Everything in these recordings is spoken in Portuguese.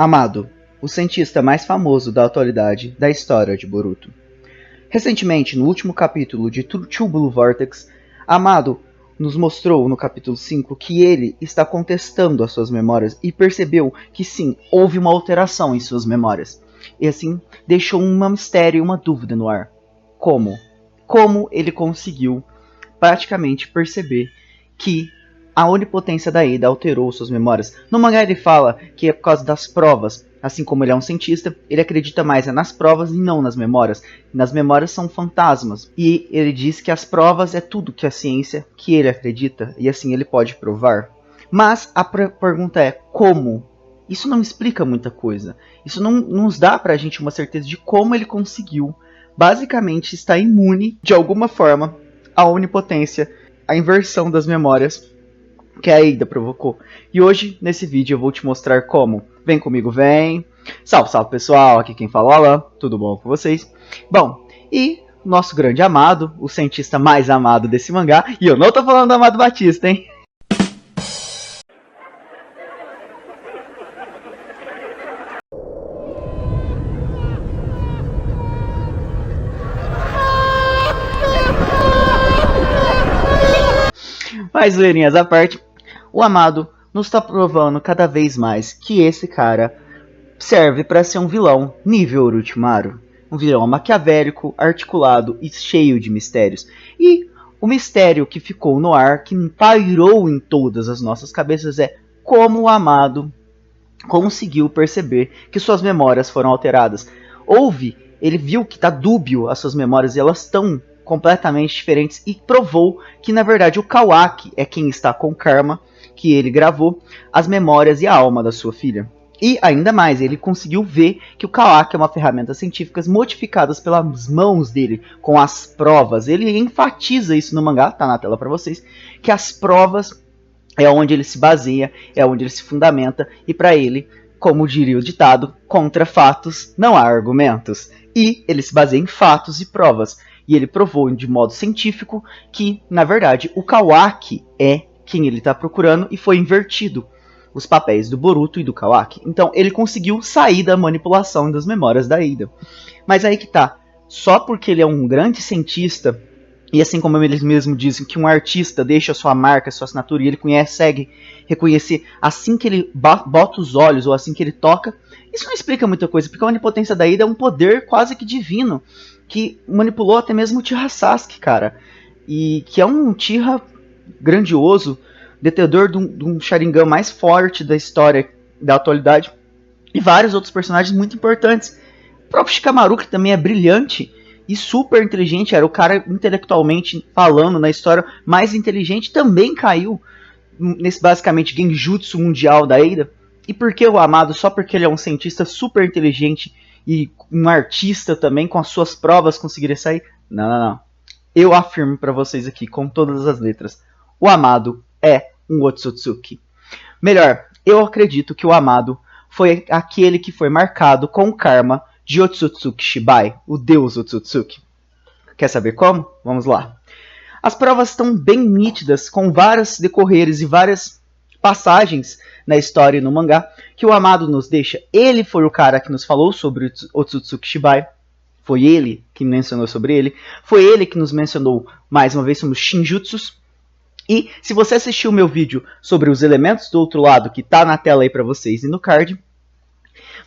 Amado, o cientista mais famoso da atualidade da história de Boruto. Recentemente, no último capítulo de True Blue Vortex, Amado nos mostrou no capítulo 5 que ele está contestando as suas memórias e percebeu que sim, houve uma alteração em suas memórias. E assim, deixou um mistério e uma dúvida no ar. Como? Como ele conseguiu praticamente perceber que a onipotência da Ida alterou suas memórias? No mangá ele fala que é por causa das provas. Assim como ele é um cientista, ele acredita mais nas provas e não nas memórias. Nas memórias são fantasmas. E ele diz que as provas é tudo que a ciência que ele acredita. E assim ele pode provar. Mas a pergunta é como? Isso não explica muita coisa. Isso não nos dá pra gente uma certeza de como ele conseguiu basicamente estar imune de alguma forma à onipotência, à inversão das memórias que a Ida provocou. E hoje, nesse vídeo, eu vou te mostrar como. Vem comigo, vem! Salve, salve pessoal, aqui quem fala é o Alan, tudo bom com vocês? Bom, e nosso grande amado, o cientista mais amado desse mangá, e eu não tô falando do Amado Batista, hein? Mas, zoeirinhas à parte, o Amado nos está provando cada vez mais que esse cara serve para ser um vilão nível Orochimaru. Um vilão maquiavélico, articulado e cheio de mistérios. E o mistério que ficou no ar, que pairou em todas as nossas cabeças, é como o Amado conseguiu perceber que suas memórias foram alteradas. Ele viu que está dúbio as suas memórias e elas estão completamente diferentes e provou que na verdade o Kawaki é quem está com Karma, que ele gravou as memórias e a alma da sua filha. E ainda mais, ele conseguiu ver que o Kawaki é uma ferramenta científica modificada pelas mãos dele, com as provas. Ele enfatiza isso no mangá, tá na tela para vocês, que as provas é onde ele se baseia, é onde ele se fundamenta, e para ele, como diria o ditado, contra fatos não há argumentos. E ele se baseia em fatos e provas. E ele provou de modo científico que, na verdade, o Kawaki é quem ele está procurando e foi invertido os papéis do Boruto e do Kawaki. Então ele conseguiu sair da manipulação das memórias da Ida. Mas aí que tá, só porque ele é um grande cientista, e assim como eles mesmos dizem que um artista deixa sua marca, sua assinatura, e ele consegue reconhecer assim que ele bota os olhos ou assim que ele toca, isso não explica muita coisa, porque a onipotência da Ida é um poder quase que divino, que manipulou até mesmo o Tira Sasuke, cara. E que é um Uchiha grandioso, detentor de um Sharingan mais forte da história da atualidade, e vários outros personagens muito importantes. O próprio Shikamaru, que também é brilhante e super inteligente, era o cara intelectualmente falando na história mais inteligente, também caiu nesse basicamente genjutsu mundial da Ida. E por que o Amado? Só porque ele é um cientista super inteligente e um artista também, com as suas provas conseguiria sair? Não, não, não. Eu afirmo para vocês aqui com todas as letras, o Amado é um Otsutsuki. Melhor, eu acredito que o Amado foi aquele que foi marcado com o karma de Otsutsuki Shibai, o deus Otsutsuki. Quer saber como? Vamos lá. As provas estão bem nítidas, com vários decorreres e várias passagens na história e no mangá, que o Amado nos deixa. Ele foi o cara que nos falou sobre Otsutsuki Shibai. Foi ele que mencionou sobre ele. Foi ele que nos mencionou, mais uma vez, sobre os Shinjutsus. E se você assistiu o meu vídeo sobre os elementos do outro lado, que está na tela aí para vocês e no card,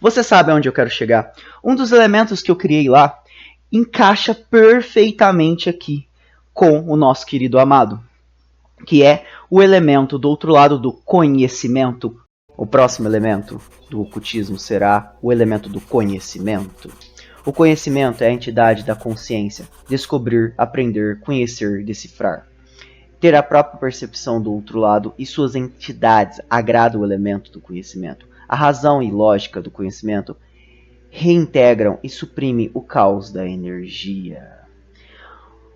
você sabe aonde eu quero chegar. Um dos elementos que eu criei lá encaixa perfeitamente aqui com o nosso querido Amado, que é o elemento do outro lado do conhecimento. O próximo elemento do ocultismo será o elemento do conhecimento. O conhecimento é a entidade da consciência, descobrir, aprender, conhecer, decifrar. Ter a própria percepção do outro lado e suas entidades agrada o elemento do conhecimento. A razão e lógica do conhecimento reintegram e suprimem o caos da energia.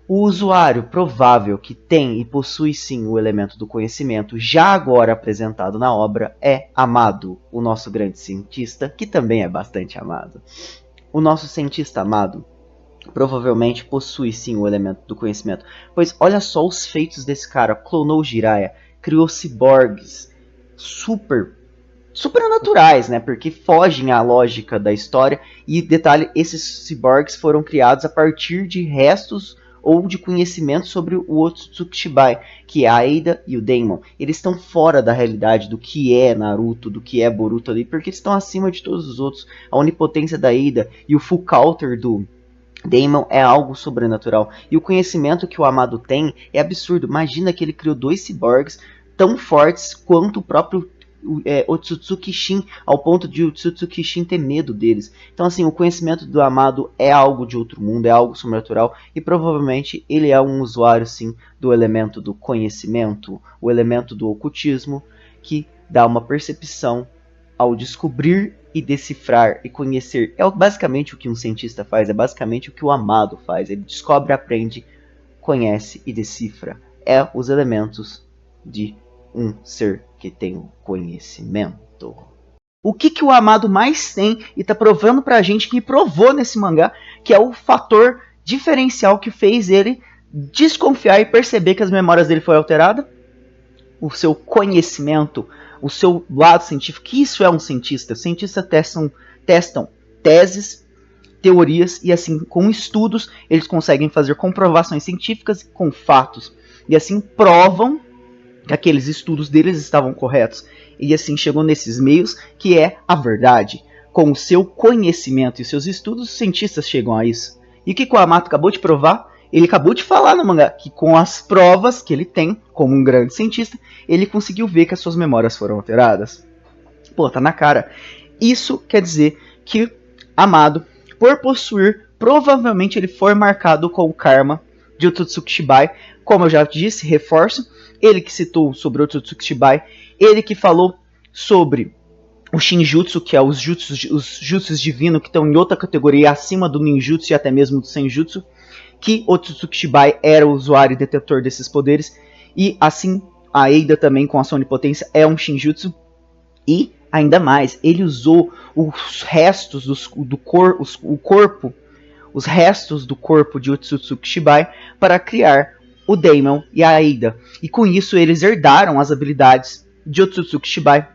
O usuário provável que tem e possui sim o elemento do conhecimento, já agora apresentado na obra, é Amado, o nosso grande cientista, que também é bastante amado. O nosso cientista amado provavelmente possui sim o elemento do conhecimento, pois olha só os feitos desse cara. Clonou Jiraiya, criou ciborgues super supernaturais, né? Porque fogem à lógica da história. E detalhe, esses ciborgues foram criados a partir de restos ou de conhecimento sobre o Otsutsuki Shibai, que é a Ada e o Daemon. Eles estão fora da realidade do que é Naruto, do que é Boruto ali, porque eles estão acima de todos os outros. A onipotência da Ada e o full counter do Daemon é algo sobrenatural. E o conhecimento que o Amado tem é absurdo. Imagina que ele criou 2 ciborgues tão fortes quanto o próprio Otsutsuki Shin, ao ponto de o Otsutsuki Shin ter medo deles. Então assim, o conhecimento do Amado é algo de outro mundo, é algo sobrenatural, e provavelmente ele é um usuário sim do elemento do conhecimento, o elemento do ocultismo, que dá uma percepção ao descobrir e decifrar e conhecer. É basicamente o que um cientista faz, é basicamente o que o Amado faz. Ele descobre, aprende, conhece e decifra. É os elementos de um ser que tem o conhecimento. O que o Amado mais tem e tá provando pra gente, que provou nesse mangá, que é o fator diferencial que fez ele desconfiar e perceber que as memórias dele foram alteradas? O seu conhecimento, o seu lado científico, que isso é um cientista. Os cientistas testam teses, teorias, e assim, com estudos, eles conseguem fazer comprovações científicas com fatos. E assim, provam que aqueles estudos deles estavam corretos. E assim, chegou nesses meios, que é a verdade. Com o seu conhecimento e seus estudos, os cientistas chegam a isso. E o que o Amato acabou de provar? Ele acabou de falar no mangá que com as provas que ele tem, como um grande cientista, ele conseguiu ver que as suas memórias foram alteradas. Pô, tá na cara. Isso quer dizer que Amado, por possuir, provavelmente ele foi marcado com o karma de Otsutsuki Shibai. Como eu já disse, reforço, ele que citou sobre Otsutsuki Shibai, ele que falou sobre o Shinjutsu, que é os jutsus divinos que estão em outra categoria acima do ninjutsu e até mesmo do senjutsu, que Otsutsuki Shibai era o usuário e detetor desses poderes, e assim a Ada também, com a sua onipotência, é um Shinjutsu. E ainda mais, ele usou os restos do corpo, os restos do corpo de Otsutsuki Shibai para criar o Daemon e a Ada. E com isso eles herdaram as habilidades de Otsutsuki Shibai.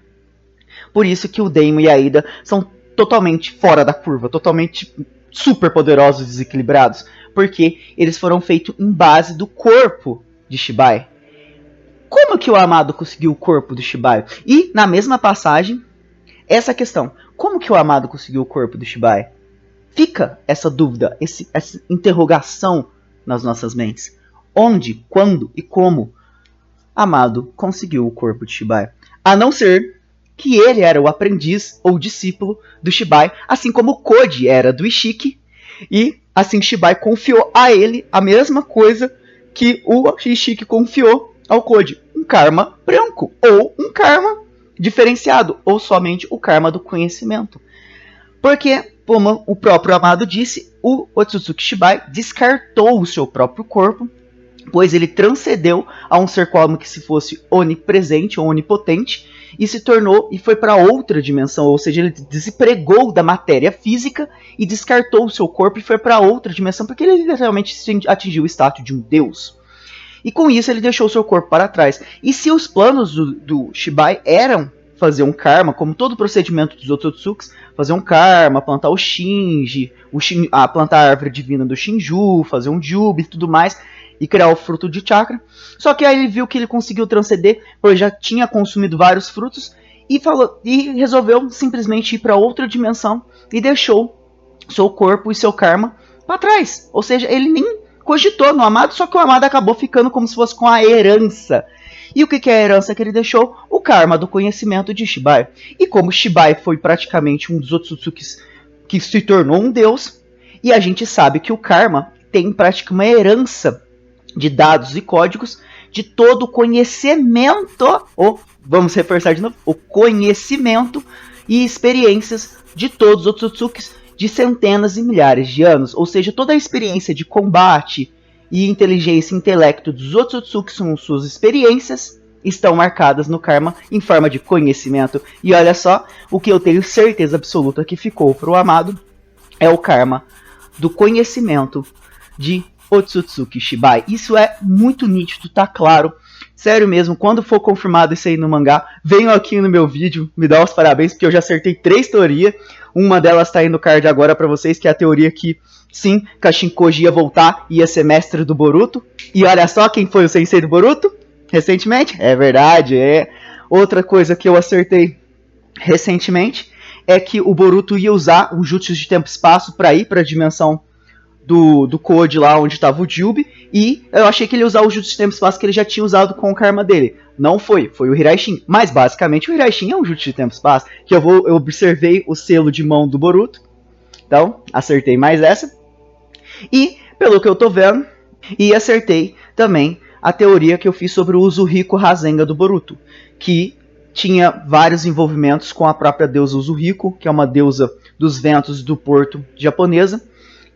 Por isso que o Daemon e a Ada são totalmente fora da curva, totalmente super poderosos e desequilibrados, porque eles foram feitos em base do corpo de Shibai. Como que o Amado conseguiu o corpo do Shibai? E na mesma passagem, essa questão, como que o Amado conseguiu o corpo do Shibai? Fica essa dúvida, essa interrogação nas nossas mentes. Onde, quando e como Amado conseguiu o corpo de Shibai? A não ser que ele era o aprendiz ou discípulo do Shibai, assim como o Koji era do Ishiki, e assim Shibai confiou a ele a mesma coisa que o Ishiki confiou ao Koji, um karma branco, ou um karma diferenciado, ou somente o karma do conhecimento. Porque, como o próprio Amado disse, o Otsutsuki Shibai descartou o seu próprio corpo, pois ele transcendeu a um ser como que se fosse onipresente ou onipotente, e se tornou e foi para outra dimensão, ou seja, ele despregou da matéria física e descartou o seu corpo e foi para outra dimensão, porque ele literalmente atingiu o status de um deus. E com isso ele deixou o seu corpo para trás. E se os planos do Shibai eram fazer um karma, como todo o procedimento dos Otsutsukis, fazer um karma, plantar o Shinji, plantar a árvore divina do Shinju, fazer um Jubi e tudo mais, e criar o fruto de chakra. Só que aí ele viu que ele conseguiu transcender, pois já tinha consumido vários frutos, e resolveu simplesmente ir para outra dimensão e deixou seu corpo e seu karma para trás. Ou seja, ele nem cogitou no Amado, só que o Amado acabou ficando como se fosse com a herança. E o que é a herança que ele deixou? O karma do conhecimento de Shibai. E como Shibai foi praticamente um dos Otsutsukis que se tornou um deus, e a gente sabe que o karma tem praticamente uma herança de dados e códigos de todo o conhecimento, ou vamos reforçar de novo, o conhecimento e experiências de todos os Otsutsukis de centenas e milhares de anos. Ou seja, toda a experiência de combate e inteligência e intelecto dos Otsutsuki com suas experiências estão marcadas no karma em forma de conhecimento. E olha só, o que eu tenho certeza absoluta que ficou para o Amado é o karma do conhecimento de Otsutsuki Shibai. Isso é muito nítido, tá claro. sério mesmo, quando for confirmado isso aí no mangá, venham aqui no meu vídeo, me dá os parabéns, porque eu já acertei 3 teorias. Uma delas tá aí no card agora pra vocês, que é a teoria que, sim, Kashin Koji ia voltar e ia ser mestre do Boruto. E olha só quem foi o sensei do Boruto, recentemente. É verdade, é. Outra coisa que eu acertei recentemente é que o Boruto ia usar o Jutsu de Tempo e Espaço pra ir pra dimensão do Code lá onde estava o Jubi, e eu achei que ele ia usar o Jutsu de Tempo e Espaço que ele já tinha usado com o karma dele. Não foi o Hiraishin. Mas basicamente o Hiraishin é um Jutsu de Tempo e Espaço, que eu observei o selo de mão do Boruto. Então, acertei mais essa. E, pelo que eu tô vendo, e acertei também a teoria que eu fiz sobre o Uzuriko Rasengan do Boruto, que tinha vários envolvimentos com a própria deusa Uzuriko, que é uma deusa dos ventos do porto japonesa,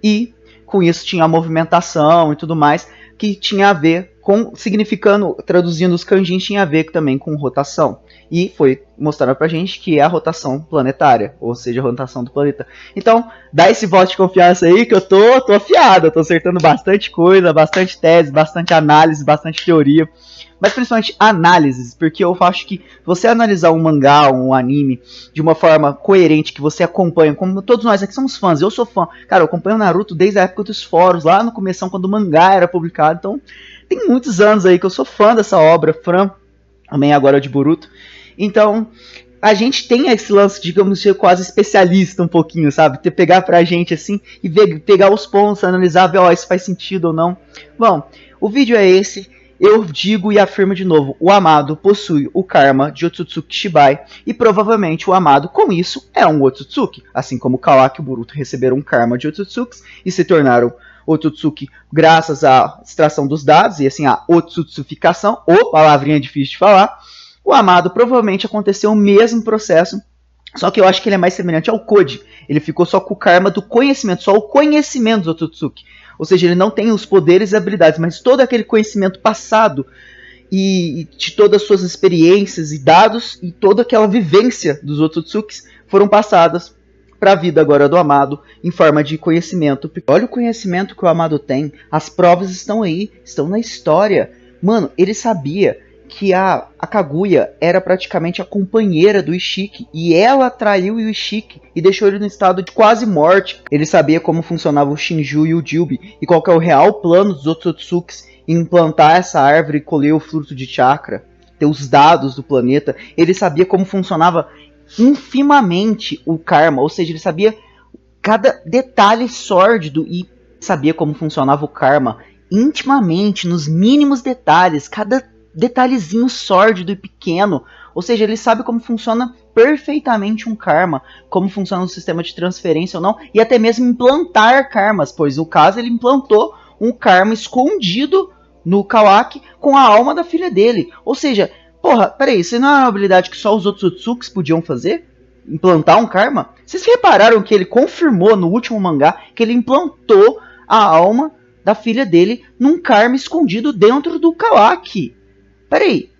e com isso tinha a movimentação e tudo mais, que tinha a ver com, significando, traduzindo os kanjins, tinha a ver também com rotação. E foi mostrado pra gente que é a rotação planetária, ou seja, a rotação do planeta. Então, dá esse voto de confiança aí que eu tô afiado, eu tô acertando bastante coisa, bastante tese, bastante análise, bastante teoria. Mas principalmente análises, porque eu acho que você analisar um mangá, um anime, de uma forma coerente, que você acompanha, como todos nós aqui somos fãs, eu sou fã, cara, eu acompanho o Naruto desde a época dos fóruns, lá no começo, quando o mangá era publicado, então tem muitos anos aí que eu sou fã dessa obra, fã também agora de Boruto, então a gente tem esse lance, digamos, ser quase especialista um pouquinho, sabe, pegar pra gente assim, e pegar os pontos, analisar, ver, ó, isso faz sentido ou não. Bom, o vídeo é esse. Eu digo e afirmo de novo, o Amado possui o karma de Otsutsuki Shibai, e provavelmente o Amado, com isso, é um Otsutsuki, assim como o Kawaki e o Boruto receberam um karma de Otsutsuki e se tornaram Otsutsuki graças à extração dos dados, e assim, a Otsutsuficação, ou palavrinha difícil de falar. O Amado provavelmente aconteceu o mesmo processo, só que eu acho que ele é mais semelhante ao Code. Ele ficou só com o karma do conhecimento, só o conhecimento do Otsutsuki. Ou seja, ele não tem os poderes e habilidades, mas todo aquele conhecimento passado e de todas as suas experiências e dados e toda aquela vivência dos Otsutsukis foram passadas para a vida agora do Amado em forma de conhecimento. Olha o conhecimento que o Amado tem, as provas estão aí, estão na história. Mano, ele sabia que a Kaguya era praticamente a companheira do Ishiki, e ela traiu o Ishiki e deixou ele no estado de quase morte. Ele sabia como funcionava o Shinju e o Jubi, e qual que é o real plano dos Otsutsukis em implantar essa árvore e colher o fruto de chakra, ter os dados do planeta. Ele sabia como funcionava infimamente o karma, ou seja, ele sabia cada detalhe sórdido e sabia como funcionava o karma intimamente, nos mínimos detalhes, cada detalhezinho sórdido e pequeno, ou seja, ele sabe como funciona perfeitamente um karma, como funciona o sistema de transferência ou não, e até mesmo implantar karmas, pois no caso ele implantou um karma escondido no Kawaki com a alma da filha dele, ou seja, porra, peraí, isso não é uma habilidade que só os Otsutsukis podiam fazer? Implantar um karma? Vocês repararam que ele confirmou no último mangá que ele implantou a alma da filha dele num karma escondido dentro do Kawaki? Peraí,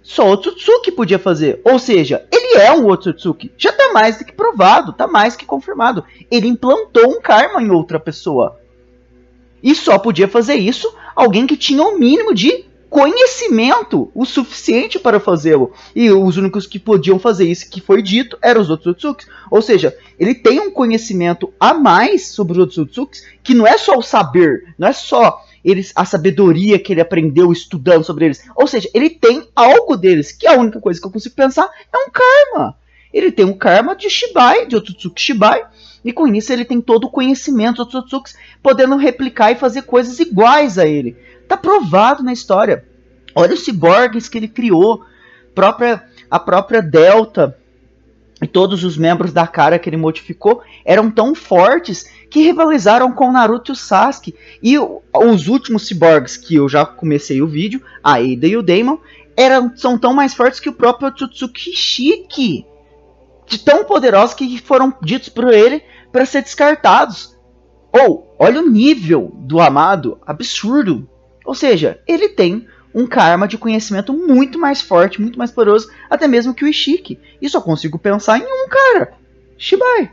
só o Otsutsuki podia fazer. Ou seja, ele é um Otsutsuki. Já tá mais do que provado, tá mais que confirmado. Ele implantou um karma em outra pessoa. E só podia fazer isso alguém que tinha o mínimo de conhecimento o suficiente para fazê-lo. E os únicos que podiam fazer isso que foi dito eram os Otsutsukis. Ou seja, ele tem um conhecimento a mais sobre os Otsutsuki, que não é só o saber, não é só a sabedoria que ele aprendeu estudando sobre eles. Ou seja, ele tem algo deles, que a única coisa que eu consigo pensar é um karma. Ele tem um karma de Shibai, de Otsutsuki Shibai, e com isso ele tem todo o conhecimento dos Otsutsuki, podendo replicar e fazer coisas iguais a ele. Tá provado na história. Olha os ciborgues que ele criou, a própria Delta e todos os membros da Kara que ele modificou eram tão fortes que rivalizaram com o Naruto e o Sasuke. E os últimos ciborgues que eu já comecei o vídeo, a Ada e o Daemon, são tão mais fortes que o próprio Otsutsuki Shiki, de tão poderosos que foram ditos por ele para ser descartados. Olha o nível do Amado, absurdo. Ou seja, ele tem um karma de conhecimento muito mais forte, muito mais poderoso, até mesmo que o Ishiki. E só consigo pensar em um cara, Shibai.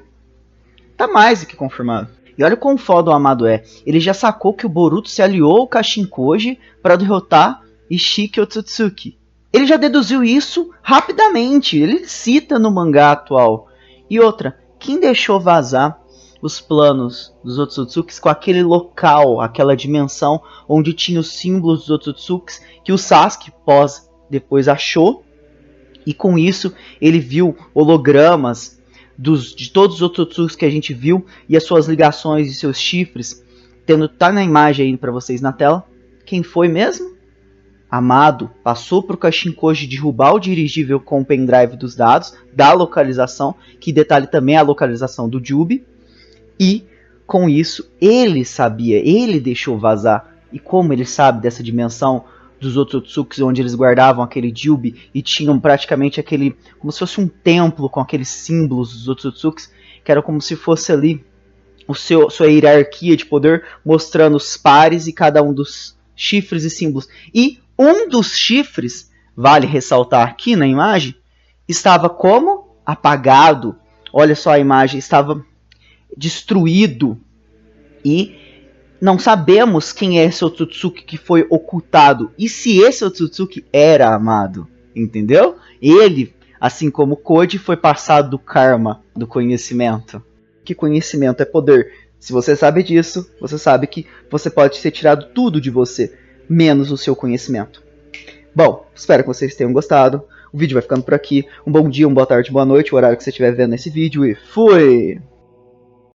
Tá mais do que confirmado. E olha o quão foda o Amado é. Ele já sacou que o Boruto se aliou ao Kashin Koji para derrotar Ishiki Otsutsuki. Ele já deduziu isso rapidamente, ele cita no mangá atual. E outra, quem deixou vazar os planos dos Otsutsukis com aquele local, aquela dimensão onde tinha os símbolos dos Otsutsukis que o Sasuke depois achou, e com isso ele viu hologramas de todos os Otsutsukis que a gente viu e as suas ligações e seus chifres, tá na imagem aí para vocês na tela. Quem foi mesmo? Amado passou para o Kashinkoji derrubar o dirigível com o pendrive dos dados, da localização, que detalhe também a localização do Jubi, e com isso ele sabia, ele deixou vazar. E como ele sabe dessa dimensão dos Otsutsuki, onde eles guardavam aquele Jubi e tinham praticamente aquele, como se fosse um templo com aqueles símbolos dos Otsutsuki, que era como se fosse ali sua hierarquia de poder, mostrando os pares e cada um dos chifres e símbolos. E um dos chifres, vale ressaltar aqui na imagem, estava como? Apagado. Olha só a imagem, estava destruído. E não sabemos quem é esse Otsutsuki que foi ocultado. E se esse Otsutsuki era Amado, entendeu? Ele, assim como Koji, foi passado do karma, do conhecimento. Que conhecimento é poder. Se você sabe disso, você sabe que você pode ser tirado tudo de você, menos o seu conhecimento. Bom, espero que vocês tenham gostado. O vídeo vai ficando por aqui. Um bom dia, uma boa tarde, boa noite, o horário que você estiver vendo esse vídeo, e fui!